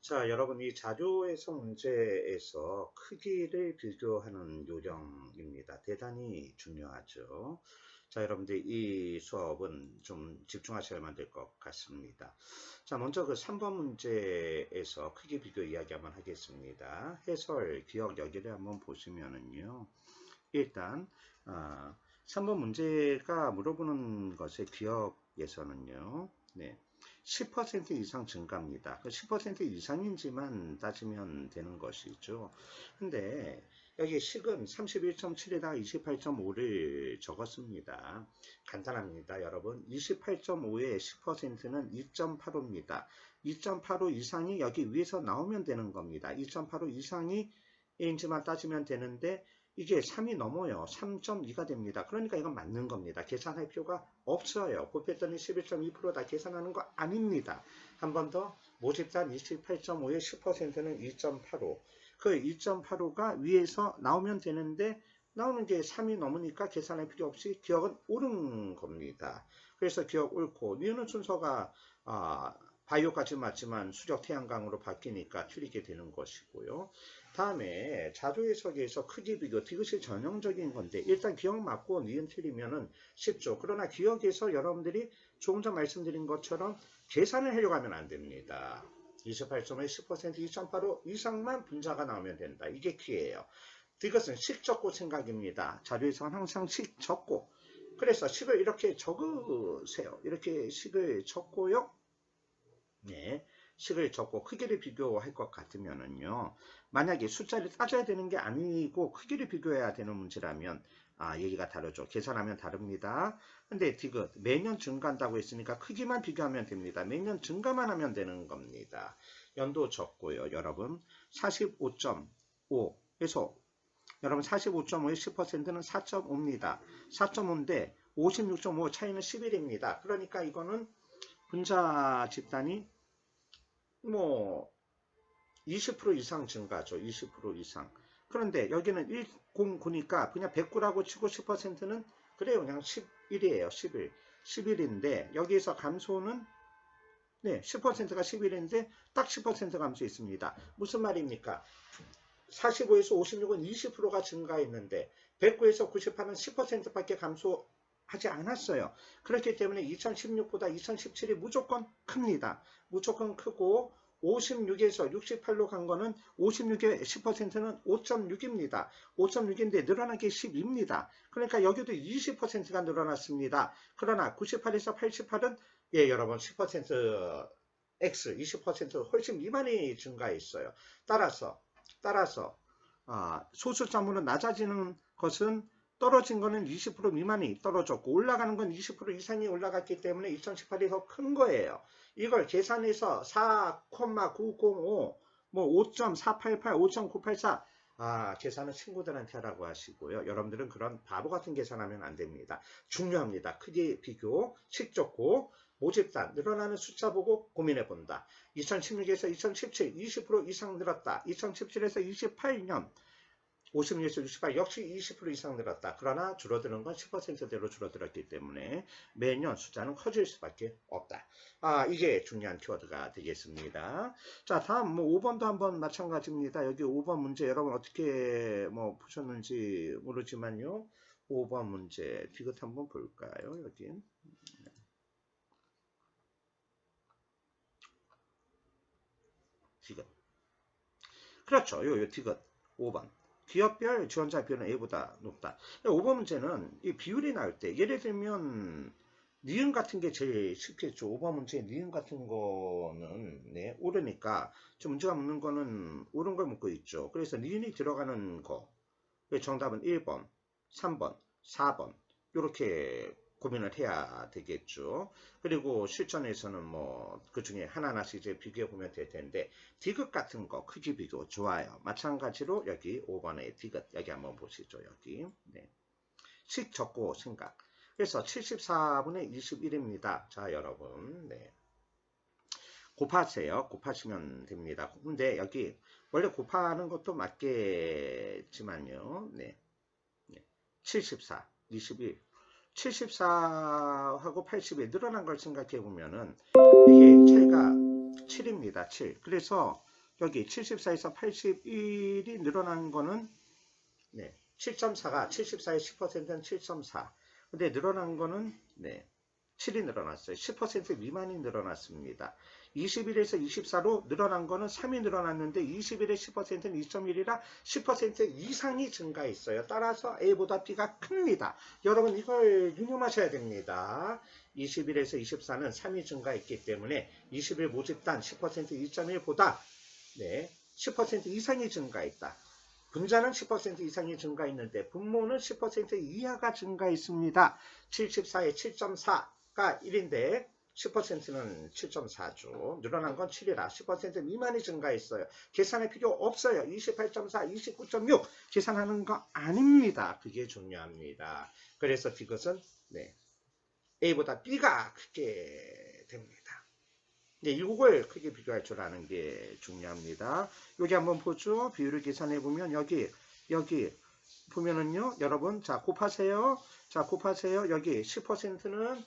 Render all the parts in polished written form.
자, 여러분, 이 자료해석 문제에서 크기를 비교하는 요령입니다. 대단히 중요하죠. 자, 여러분들 이 수업은 좀 집중하셔야만 될 것 같습니다. 자, 먼저 그 3번 문제에서 크기 비교 이야기 한번 하겠습니다. 해설, 기억 여기를 한번 보시면은요. 일단 3번 문제가 물어보는 것의 기억에서는요. 네. 10% 이상 증가입니다. 10% 이상인지만 따지면 되는 것이죠. 근데 여기 식은 31.7에다가 28.5를 적었습니다. 간단합니다. 여러분 28.5의 10%는 2.85입니다. 2.85 이상이 여기 위에서 나오면 되는 겁니다. 2.85 이상이 인지만 따지면 되는데 이게 3이 넘어요. 3.2가 됩니다. 그러니까 이건 맞는 겁니다. 계산할 필요가 없어요. 곱했더니 11.2%다 계산하는 거 아닙니다. 한 번 더 모집단 28.5의 10%는 2.85. 그 2.85가 위에서 나오면 되는데 나오는 게 3이 넘으니까 계산할 필요 없이 기억은 옳은 겁니다. 그래서 기억 옳고 니은 순서가 바이오까지 맞지만 수력 태양광으로 바뀌니까 틀리게 되는 것이고요. 다음에 자료해석에서 크기 비교, 이것이 전형적인 건데 일단 기억 맞고 니은 틀리면은 쉽죠. 그러나 기억에서 여러분들이 조금 전 말씀드린 것처럼 계산을 하려고 하면 안 됩니다. 28.5의 10% 2.85 이상만 분자가 나오면 된다. 이게 키예요. 이것은 식 적고 생각입니다. 자료에서는 항상 식 적고. 그래서 식을 이렇게 적으세요. 이렇게 식을 적고요. 네, 식을 적고 크기를 비교할 것 같으면은요. 만약에 숫자를 따져야 되는 게 아니고 크기를 비교해야 되는 문제라면 얘기가 다르죠. 계산하면 다릅니다. 근데 디귿 매년 증가한다고 했으니까 크기만 비교하면 됩니다. 매년 증가만 하면 되는 겁니다. 연도 적고요. 여러분 45.5에서 여러분 45.5의 10%는 4.5입니다. 4.5인데 56.5 차이는 11입니다. 그러니까 이거는 분자 집단이 뭐 20% 이상 증가죠. 20% 이상. 그런데 여기는 109니까 그냥 109라고 치고 10%는 그래요. 그냥 11이에요. 11. 11인데 여기에서 감소는 네, 10%가 11인데 딱 10% 감소했습니다. 무슨 말입니까? 45에서 56은 20%가 증가했는데 109에서 98은 10%밖에 감소하지 않았어요. 그렇기 때문에 2016보다 2017이 무조건 큽니다. 무조건 크고 56에서 68로 간 거는 56의 10%는 5.6입니다. 5.6인데 늘어난 게 10입니다. 그러니까 여기도 20%가 늘어났습니다. 그러나 98에서 88은 예, 여러분 10% X 20% 훨씬 미만이 증가했어요. 따라서 소수점으로 낮아지는 것은 떨어진 거는 20% 미만이 떨어졌고 올라가는 건 20% 이상이 올라갔기 때문에 2018이 더 큰 거예요. 이걸 계산해서 4,905 뭐 5.488 5.984 계산은 친구들한테 하라고 하시고요. 여러분들은 그런 바보 같은 계산하면 안 됩니다. 중요합니다. 크기 비교, 식 적고 모집단 늘어나는 숫자 보고 고민해 본다. 2016에서 2017 20% 이상 늘었다. 2017에서 28년 56에서 68 역시 20% 이상 늘었다. 그러나 줄어드는 건 10%대로 줄어들었기 때문에 매년 숫자는 커질 수밖에 없다. 이게 중요한 키워드가 되겠습니다. 자, 다음 5번도 한번 마찬가지입니다. 여기 5번 문제 여러분 어떻게 보셨는지 모르지만요. 5번 문제 디귿 한번 볼까요? 여기. 디귿. 그렇죠. 요 디귿 5번. 기업별 지원자표는 A보다 높다. 5번 문제는 이 비율이 나올 때 예를 들면 니은 같은 게 제일 쉽겠죠. 5번 문제 니은 같은 거는 네, 오르니까 좀 문제가 묻는 거는 옳은 걸 묻고 있죠. 그래서 니은이 들어가는 거 정답은 1번, 3번, 4번 이렇게 고민을 해야 되겠죠. 그리고 실전에서는 그 중에 하나하나씩 이제 비교해 보면 될 텐데 디귿 같은 거 크기 비교 좋아요. 마찬가지로 여기 5번의 디귿 여기 한번 보시죠. 여기 네. 식 적고 생각. 그래서 74분의 21입니다. 자 여러분 네. 곱하세요. 곱하시면 됩니다. 근데 여기 원래 곱하는 것도 맞겠지만요. 네. 74, 21 74하고 80이 늘어난 걸 생각해 보면은 이게 차이가 7입니다. 7. 그래서 여기 74에서 81이 늘어난 거는 네, 7.4가 74의 10%는 7.4. 근데 늘어난 거는 네, 7이 늘어났어요. 10% 미만이 늘어났습니다. 21에서 24로 늘어난 거는 3이 늘어났는데 21의 10%는 2.1이라 10% 이상이 증가했어요. 따라서 A보다 B가 큽니다. 여러분 이걸 유념하셔야 됩니다. 21에서 24는 3이 증가했기 때문에 21 모집단 10% 2.1보다 네, 10% 이상이 증가했다. 분자는 10% 이상이 증가했는데 분모는 10% 이하가 증가했습니다. 74에 7.4가 1인데 10%는 7.4죠. 늘어난 건 7이라 10% 미만이 증가했어요. 계산할 필요 없어요. 28.4, 29.6 계산하는 거 아닙니다. 그게 중요합니다. 그래서 이것은 네, A보다 B가 크게 됩니다. 네, 이걸 크게 비교할 줄 아는 게 중요합니다. 여기 한번 보죠. 비율을 계산해 보면 여기 보면은요, 여러분 자 곱하세요. 자 곱하세요. 여기 10%는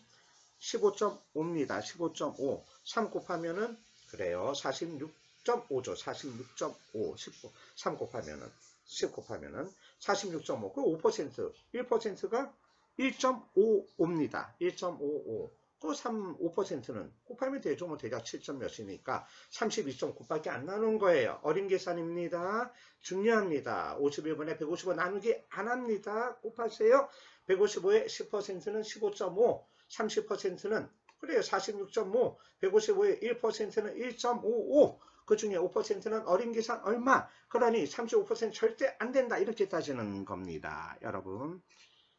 15.5입니다. 15.5. 3 곱하면은 그래요. 46.5죠. 46.5. 3 곱하면은 10 곱하면은 46.5. 그 5%. 1%가 1.55입니다. 1.55. 그 5%는 곱하면 되죠. 뭐 대략 7점 몇이니까 32.9밖에 안 나오는 거예요. 어린 계산입니다. 중요합니다. 51분에 155 나누기 안 합니다. 곱하세요. 155의 10%는 15.5, 30%는 그래요. 46.5, 155의 1%는 1.55, 그 중에 5%는 어린 계산 얼마? 그러니 35% 절대 안 된다. 이렇게 따지는 겁니다. 여러분.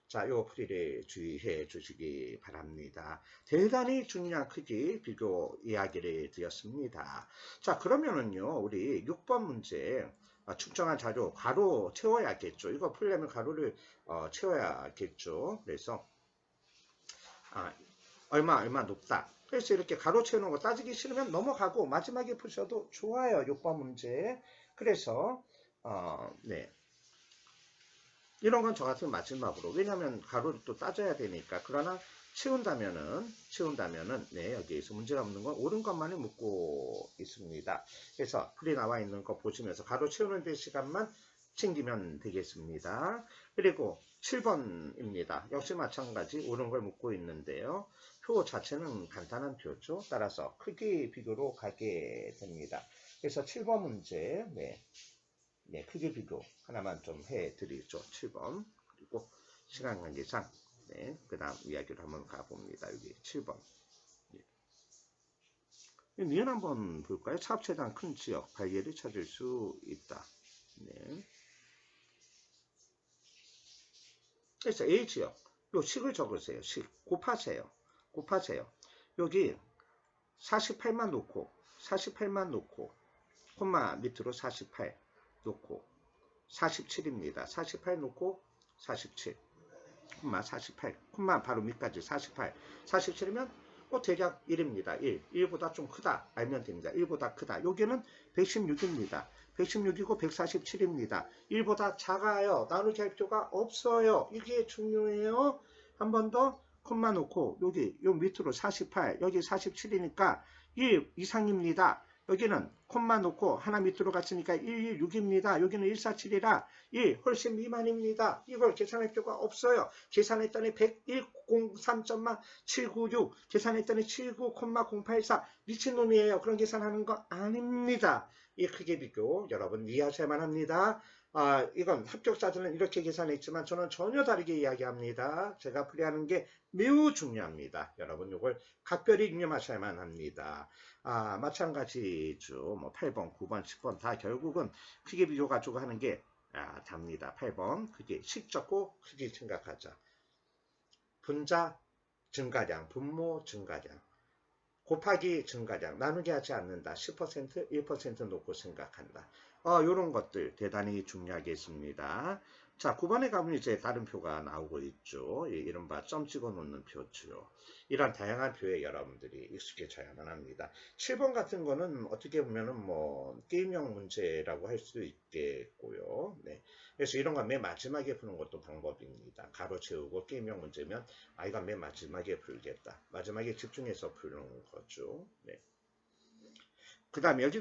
자, 요 풀이를 주의해 주시기 바랍니다. 대단히 중요한 크기 비교 이야기를 드렸습니다. 자, 그러면은요, 우리 6번 문제 측정한 자료 가로 채워야겠죠. 이거 풀려면 가로를 채워야겠죠. 그래서 얼마 높다. 그래서 이렇게 가로 채우는 거 따지기 싫으면 넘어가고 마지막에 푸셔도 좋아요. 6번 문제. 그래서 네. 이런 건 저 같은 마지막으로. 왜냐면 가로를 또 따져야 되니까. 그러나 채운다면은 네, 여기에서 문제가 없는 건 옳은 것만을 묻고 있습니다. 그래서 풀이 나와 있는 거 보시면서 가로 채우는 데 시간만 챙기면 되겠습니다. 그리고 7번입니다. 역시 마찬가지 옳은 걸 묻고 있는데요. 표 자체는 간단한 표죠. 따라서 크기 비교로 가게 됩니다. 그래서 7번 문제 네, 크기 비교 하나만 좀 해드리죠. 7번. 그리고 시간 관계상, 네, 그 다음 이야기를 한번 가봅니다. 여기 7번. 네. 니은 한번 볼까요? 차합체당 큰 지역, 발예를 찾을 수 있다. 네. 그래서 A 지역, 요 식을 적으세요. 식. 곱하세요. 여기 48만 놓고, 콤마 밑으로 48. 놓고 47입니다. 48 놓고 47 콤마 48 콤마 바로 밑까지 48 47이면 대략 1입니다. 1보다 좀 크다 알면 됩니다. 1보다 크다. 여기는 116입니다. 116이고 147입니다. 1보다 작아요. 나누기 할 필요가 없어요. 이게 중요해요. 한 번 더 콤마 놓고 여기 요 밑으로 48 여기 47이니까 1 이상입니다. 여기는 콤마 놓고 하나 밑으로 갔으니까 116입니다. 여기는 147이라 1 훨씬 미만입니다. 이걸 계산할 필요가 없어요. 계산했더니 10103.796 계산했더니 79,084 미친놈이에요. 그런 계산하는 거 아닙니다. 이 크기 비교 여러분 이해하셔야만 합니다. 이건 합격자들은 이렇게 계산했지만 저는 전혀 다르게 이야기합니다. 제가 풀이하는 게 매우 중요합니다. 여러분 이걸 각별히 유념하셔야만 합니다. 마찬가지죠. 뭐 8번, 9번, 10번 다 결국은 크기 비교 가지고 하는 게 답니다. 8번 크기 식 적고 크기 생각하자. 분자 증가량, 분모 증가량, 곱하기 증가량, 나누기 하지 않는다. 10%, 1% 놓고 생각한다. 요런 것들 대단히 중요하겠습니다. 자, 9번에 가면 이제 다른 표가 나오고 있죠. 이른바 점 찍어 놓는 표죠. 이런 다양한 표에 여러분들이 익숙해져야만 합니다. 7번 같은 거는 어떻게 보면은 뭐 게임형 문제라고 할 수 있겠고요. 네. 그래서 이런 건 맨 마지막에 푸는 것도 방법입니다. 가로 채우고 게임형 문제면 이건 맨 마지막에 풀겠다. 마지막에 집중해서 푸는 거죠. 네. 그 다음에 여기도